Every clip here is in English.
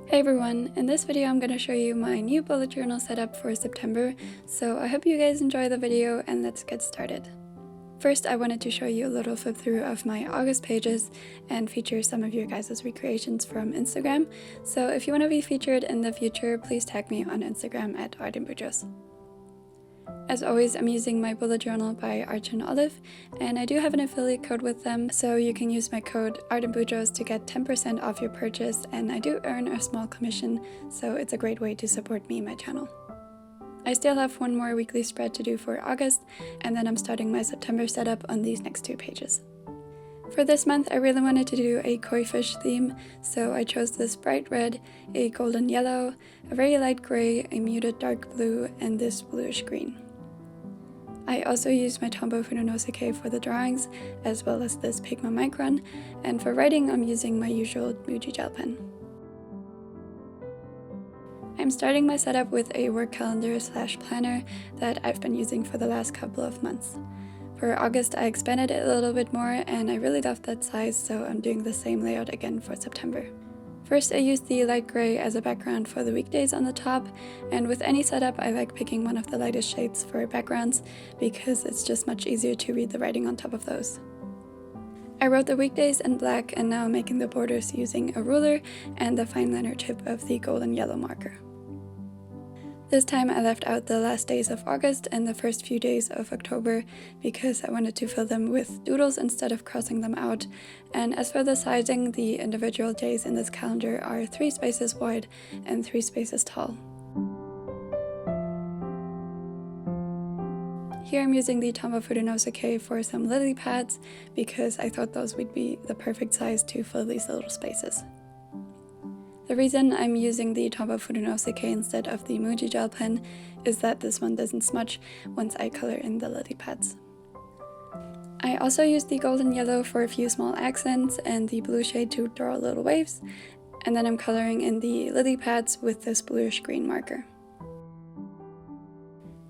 Hey everyone, in this video I'm going to show you my new bullet journal setup for September, so I hope you guys enjoy the video and let's get started. First I wanted to show you a little flip through of my August pages and feature some of your guys' recreations from Instagram, so if you want to be featured in the future, please tag me on Instagram at @artandbujos. As always, I'm using my bullet journal by Arch and Olive, and I do have an affiliate code with them, so you can use my code @artandbujos to get 10% off your purchase, and I do earn a small commission, so it's a great way to support me and my channel. I still have one more weekly spread to do for August, and then I'm starting my September setup on these next two pages. For this month, I really wanted to do a koi fish theme, so I chose this bright red, a golden yellow, a very light gray, a muted dark blue, and this bluish green. I also used my Tombow Fudenosuke for the drawings, as well as this Pigma Micron, and for writing I'm using my usual Muji Gelpen. I'm starting my setup with a work calendar / planner that I've been using for the last couple of months. For August I expanded it a little bit more and I really loved that size, so I'm doing the same layout again for September. First I used the light gray as a background for the weekdays on the top, and with any setup I like picking one of the lightest shades for backgrounds because it's just much easier to read the writing on top of those. I wrote the weekdays in black and now I'm making the borders using a ruler and the fine liner tip of the golden yellow marker. This time I left out the last days of August and the first few days of October because I wanted to fill them with doodles instead of crossing them out, and as for the sizing, the individual days in this calendar are 3 spaces wide and 3 spaces tall. Here I'm using the Tombow Fudenosuke for some lily pads because I thought those would be the perfect size to fill these little spaces. The reason I'm using the Tombow Fudenosuke instead of the Muji Gelpen is that this one doesn't smudge once I color in the lily pads. I also used the golden yellow for a few small accents and the blue shade to draw little waves, and then I'm coloring in the lily pads with this bluish green marker.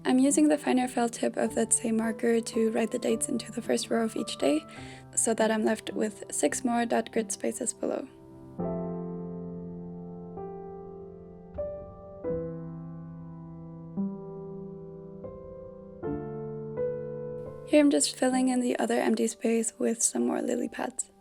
I'm using the finer felt tip of that same marker to write the dates into the first row of each day, so that I'm left with 6 more dot grid spaces below. Here I'm just filling in the other empty space with some more lily pads.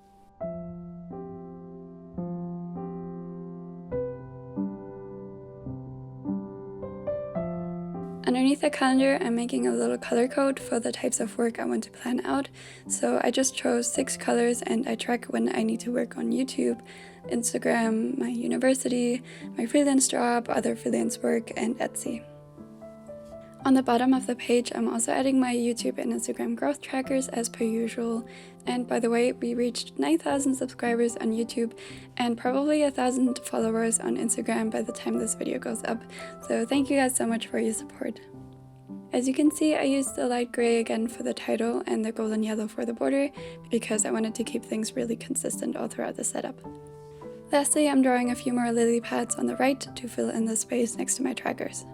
Underneath the calendar, I'm making a little color code for the types of work I want to plan out, so I just chose 6 colors and I track when I need to work on YouTube, Instagram, my university, my freelance job, other freelance work, and Etsy. On the bottom of the page, I'm also adding my YouTube and Instagram growth trackers as per usual, and by the way, we reached 9,000 subscribers on YouTube and probably 1,000 followers on Instagram by the time this video goes up, so thank you guys so much for your support. As you can see, I used the light gray again for the title and the golden yellow for the border because I wanted to keep things really consistent all throughout the setup. Lastly, I'm drawing a few more lily pads on the right to fill in the space next to my trackers.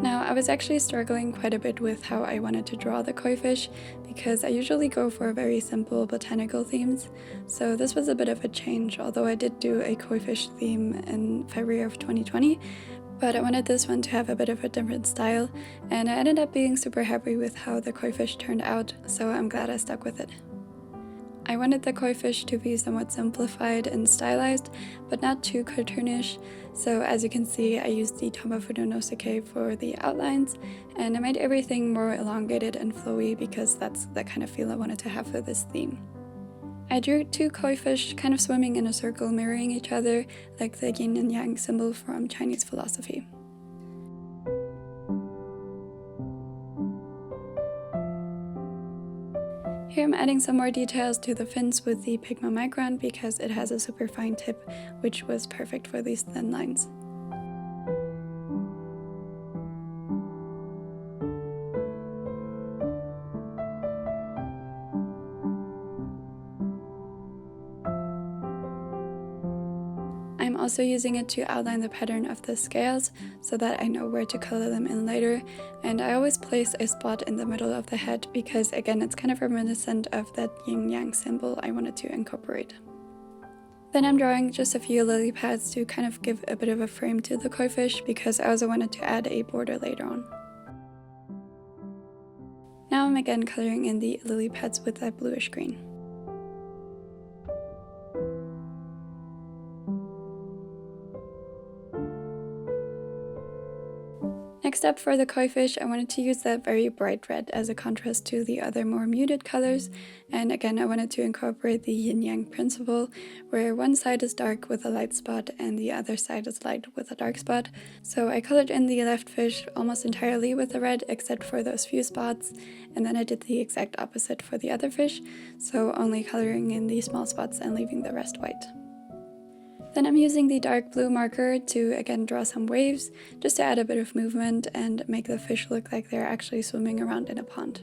Now, I was actually struggling quite a bit with how I wanted to draw the koi fish because I usually go for very simple botanical themes, so this was a bit of a change, although I did do a koi fish theme in February of 2020, but I wanted this one to have a bit of a different style, and I ended up being super happy with how the koi fish turned out, so I'm glad I stuck with it. I wanted the koi fish to be somewhat simplified and stylized, but not too cartoonish, so as you can see I used the Tombow Fudenosuke for the outlines, and I made everything more elongated and flowy because that's the kind of feel I wanted to have for this theme. I drew 2 koi fish kind of swimming in a circle mirroring each other, like the yin and yang symbol from Chinese philosophy. Here I'm adding some more details to the fins with the Pigma Micron because it has a super fine tip, which was perfect for these thin lines. I'm also using it to outline the pattern of the scales so that I know where to color them in later, and I always place a spot in the middle of the head because again it's kind of reminiscent of that yin-yang symbol I wanted to incorporate. Then I'm drawing just a few lily pads to kind of give a bit of a frame to the koi fish because I also wanted to add a border later on. Now I'm again coloring in the lily pads with that bluish green. Next up, for the koi fish, I wanted to use that very bright red as a contrast to the other more muted colors, and again I wanted to incorporate the yin-yang principle, where one side is dark with a light spot and the other side is light with a dark spot. So I colored in the left fish almost entirely with the red except for those few spots, and then I did the exact opposite for the other fish, so only coloring in the small spots and leaving the rest white. Then I'm using the dark blue marker to again draw some waves, just to add a bit of movement and make the fish look like they're actually swimming around in a pond.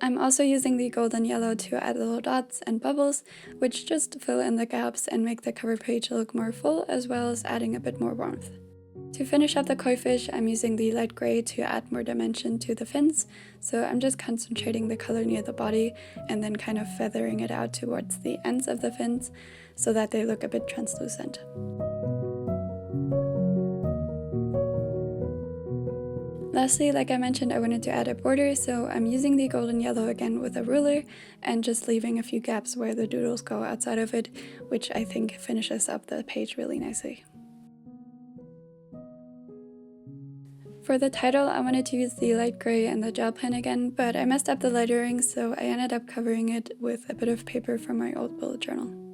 I'm also using the golden yellow to add little dots and bubbles, which just fill in the gaps and make the cover page look more full, as well as adding a bit more warmth. To finish up the koi fish, I'm using the light gray to add more dimension to the fins, so I'm just concentrating the color near the body and then kind of feathering it out towards the ends of the fins so that they look a bit translucent. Lastly, like I mentioned, I wanted to add a border, so I'm using the golden yellow again with a ruler and just leaving a few gaps where the doodles go outside of it, which I think finishes up the page really nicely. For the title, I wanted to use the light gray and the gel pen again, but I messed up the lettering, so I ended up covering it with a bit of paper from my old bullet journal.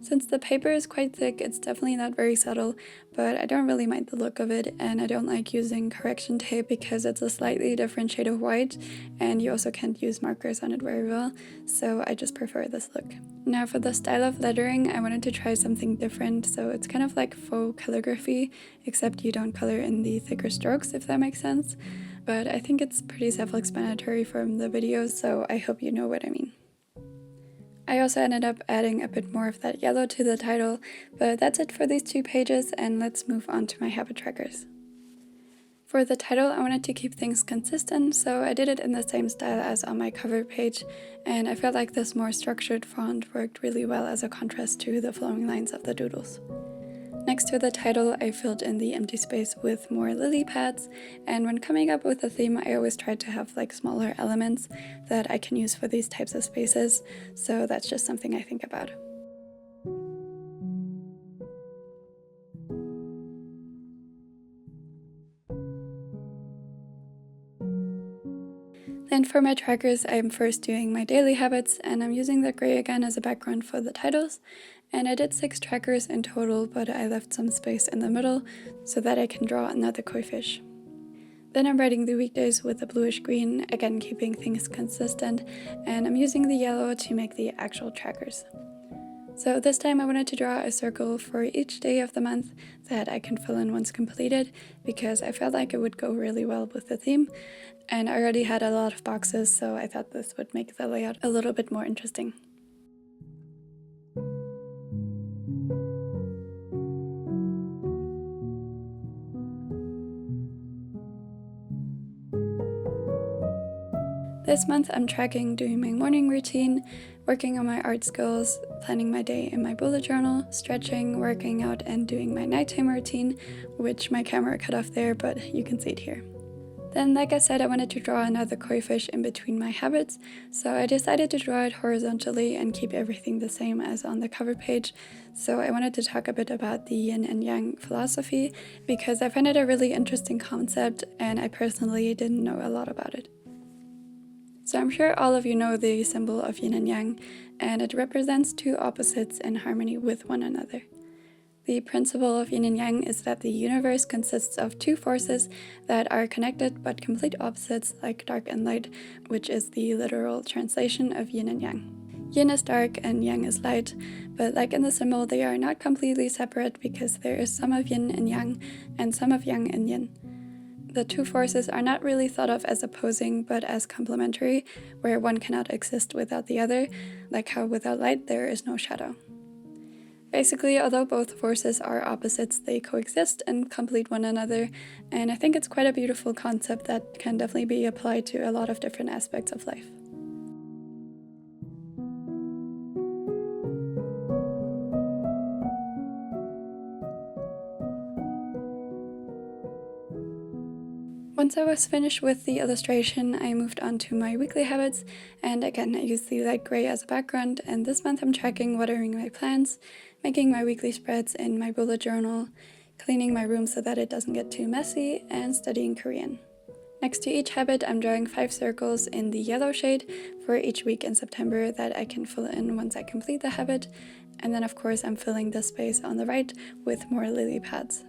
Since the paper is quite thick, it's definitely not very subtle, but I don't really mind the look of it, and I don't like using correction tape because it's a slightly different shade of white, and you also can't use markers on it very well, so I just prefer this look. Now for the style of lettering, I wanted to try something different, so it's kind of like faux calligraphy, except you don't color in the thicker strokes, if that makes sense, but I think it's pretty self-explanatory from the videos, so I hope you know what I mean. I also ended up adding a bit more of that yellow to the title, but that's it for these two pages, and let's move on to my habit trackers. For the title, I wanted to keep things consistent, so I did it in the same style as on my cover page, and I felt like this more structured font worked really well as a contrast to the flowing lines of the doodles. Next to the title, I filled in the empty space with more lily pads, and when coming up with a theme, I always try to have like smaller elements that I can use for these types of spaces, so that's just something I think about. Then for my trackers, I'm first doing my daily habits, and I'm using the gray again as a background for the titles. And I did 6 trackers in total, but I left some space in the middle so that I can draw another koi fish. Then I'm writing the weekdays with the bluish green, again keeping things consistent, and I'm using the yellow to make the actual trackers. So this time I wanted to draw a circle for each day of the month that I can fill in once completed, because I felt like it would go really well with the theme, and I already had a lot of boxes, so I thought this would make the layout a little bit more interesting. This month I'm tracking doing my morning routine, working on my art skills, planning my day in my bullet journal, stretching, working out, and doing my nighttime routine, which my camera cut off there, but you can see it here. Then, like I said, I wanted to draw another koi fish in between my habits, so I decided to draw it horizontally and keep everything the same as on the cover page. So I wanted to talk a bit about the yin and yang philosophy, because I find it a really interesting concept, and I personally didn't know a lot about it. So I'm sure all of you know the symbol of yin and yang, and it represents two opposites in harmony with one another. The principle of yin and yang is that the universe consists of two forces that are connected but complete opposites, like dark and light, which is the literal translation of yin and yang. Yin is dark and yang is light, but like in the symbol, they are not completely separate because there is some of yin in yang and some of yang in yin. The two forces are not really thought of as opposing, but as complementary, where one cannot exist without the other, like how without light there is no shadow. Basically, although both forces are opposites, they coexist and complete one another, and I think it's quite a beautiful concept that can definitely be applied to a lot of different aspects of life. Once I was finished with the illustration, I moved on to my weekly habits, and again I used the light gray as a background, and this month I'm tracking watering my plants, making my weekly spreads in my bullet journal, cleaning my room so that it doesn't get too messy, and studying Korean. Next to each habit, I'm drawing 5 circles in the yellow shade for each week in September that I can fill in once I complete the habit, and then of course I'm filling the space on the right with more lily pads.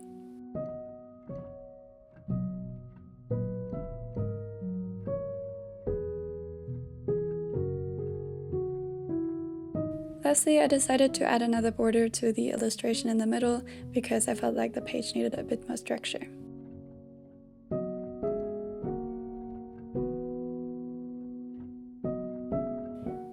Lastly, I decided to add another border to the illustration in the middle because I felt like the page needed a bit more structure.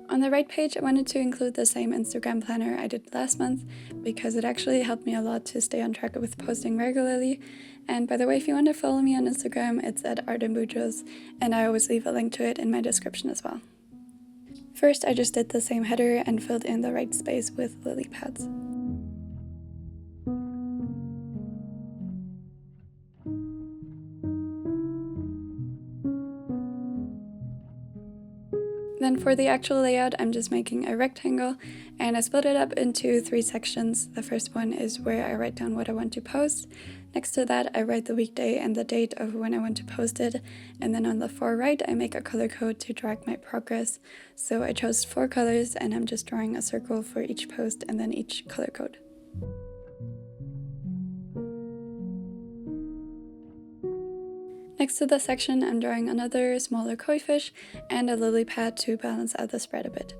On the right page, I wanted to include the same Instagram planner I did last month because it actually helped me a lot to stay on track with posting regularly. And by the way, if you want to follow me on Instagram, it's at @artandbujos, and I always leave a link to it in my description as well. First, I just did the same header and filled in the right space with lily pads. Then for the actual layout, I'm just making a rectangle, and I split it up into 3 sections. The first one is where I write down what I want to post. Next to that, I write the weekday and the date of when I want to post it, and then on the far right, I make a color code to track my progress. So I chose 4 colors, and I'm just drawing a circle for each post and then each color code. Next to the section, I'm drawing another smaller koi fish and a lily pad to balance out the spread a bit.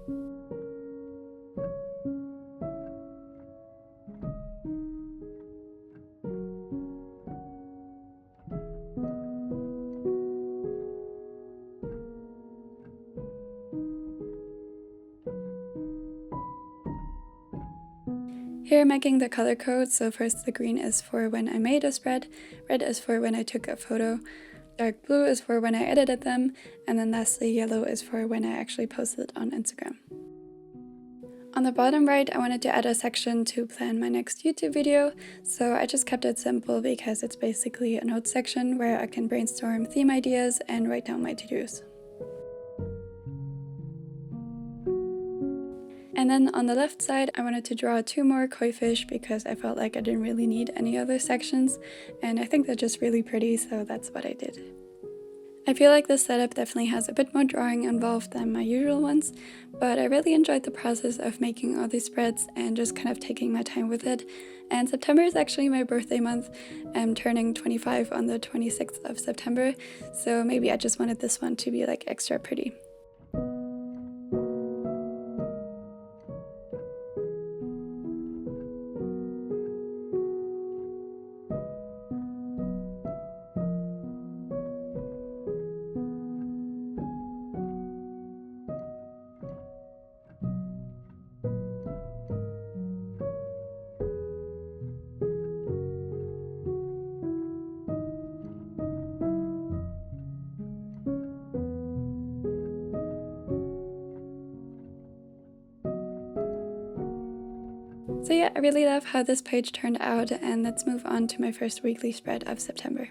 Here I'm making the color code, so first the green is for when I made a spread, red is for when I took a photo, dark blue is for when I edited them, and then lastly yellow is for when I actually posted on Instagram. On the bottom right, I wanted to add a section to plan my next YouTube video, so I just kept it simple because it's basically a notes section where I can brainstorm theme ideas and write down my to-dos. And then on the left side, I wanted to draw 2 more koi fish because I felt like I didn't really need any other sections, and I think they're just really pretty, so that's what I did. I feel like this setup definitely has a bit more drawing involved than my usual ones, but I really enjoyed the process of making all these spreads and just kind of taking my time with it. And September is actually my birthday month. I'm turning 25 on the 26th of September, so maybe I just wanted this one to be like extra pretty. So yeah, I really love how this page turned out, and let's move on to my first weekly spread of September.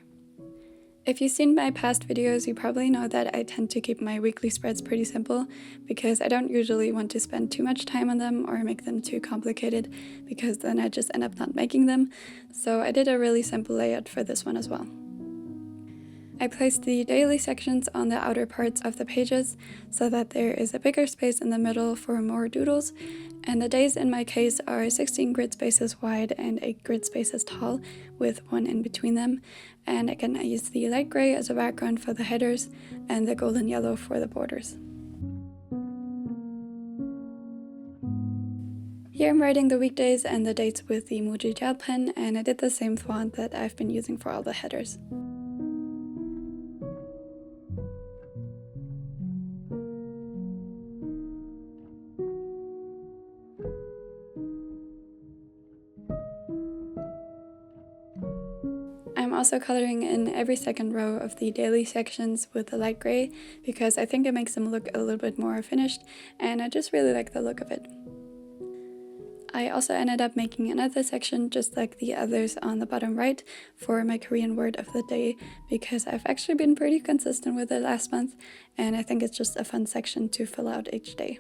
If you've seen my past videos, you probably know that I tend to keep my weekly spreads pretty simple because I don't usually want to spend too much time on them or make them too complicated because then I just end up not making them. So I did a really simple layout for this one as well. I placed the daily sections on the outer parts of the pages so that there is a bigger space in the middle for more doodles, and the days in my case are 16 grid spaces wide and 8 grid spaces tall with 1 in between them. And again, I used the light gray as a background for the headers and the golden yellow for the borders. Here I'm writing the weekdays and the dates with the Muji Gelpen, and I did the same font that I've been using for all the headers. I'm also coloring in every second row of the daily sections with the light gray because I think it makes them look a little bit more finished, and I just really like the look of it. I also ended up making another section just like the others on the bottom right for my Korean word of the day because I've actually been pretty consistent with it last month, and I think it's just a fun section to fill out each day.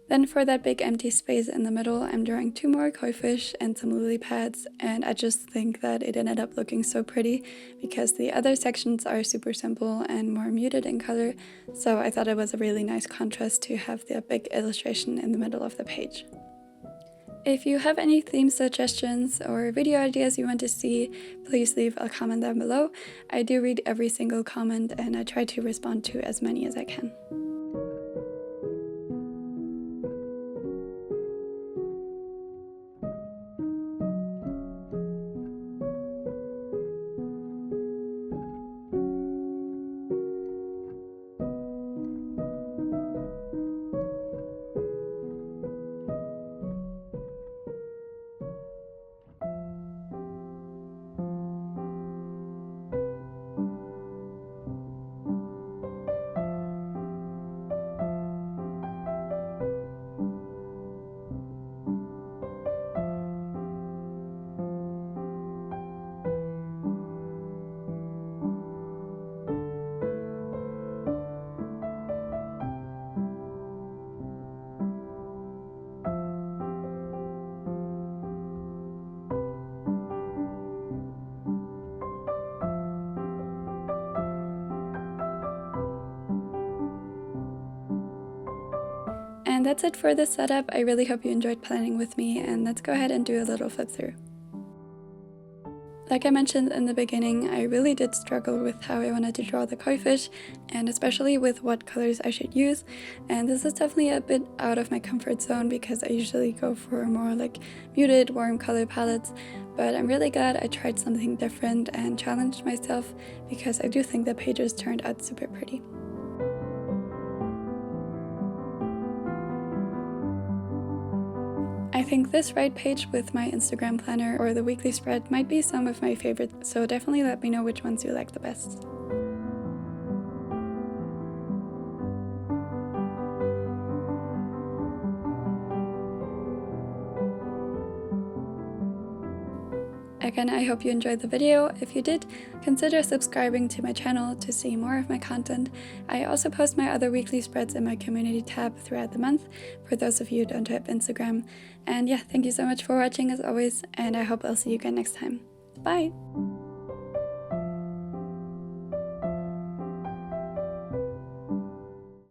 Then for that big empty space in the middle, I'm drawing 2 more koi fish and some lily pads, and I just think that it ended up looking so pretty because the other sections are super simple and more muted in color, so I thought it was a really nice contrast to have the big illustration in the middle of the page. If you have any theme suggestions or video ideas you want to see, please leave a comment down below. I do read every single comment and I try to respond to as many as I can. And that's it for this setup. I really hope you enjoyed planning with me, and let's go ahead and do a little flip through. Like I mentioned in the beginning, I really did struggle with how I wanted to draw the koi fish, and especially with what colors I should use, and this is definitely a bit out of my comfort zone because I usually go for more like muted, warm color palettes, but I'm really glad I tried something different and challenged myself because I do think the pages turned out super pretty. I think this right page with my Instagram planner or the weekly spread might be some of my favorites, so definitely let me know which ones you like the best. Again, I hope you enjoyed the video. If you did, consider subscribing to my channel to see more of my content. I also post my other weekly spreads in my community tab throughout the month, for those of you who don't have Instagram. And yeah, thank you so much for watching as always, and I hope I'll see you again next time. Bye!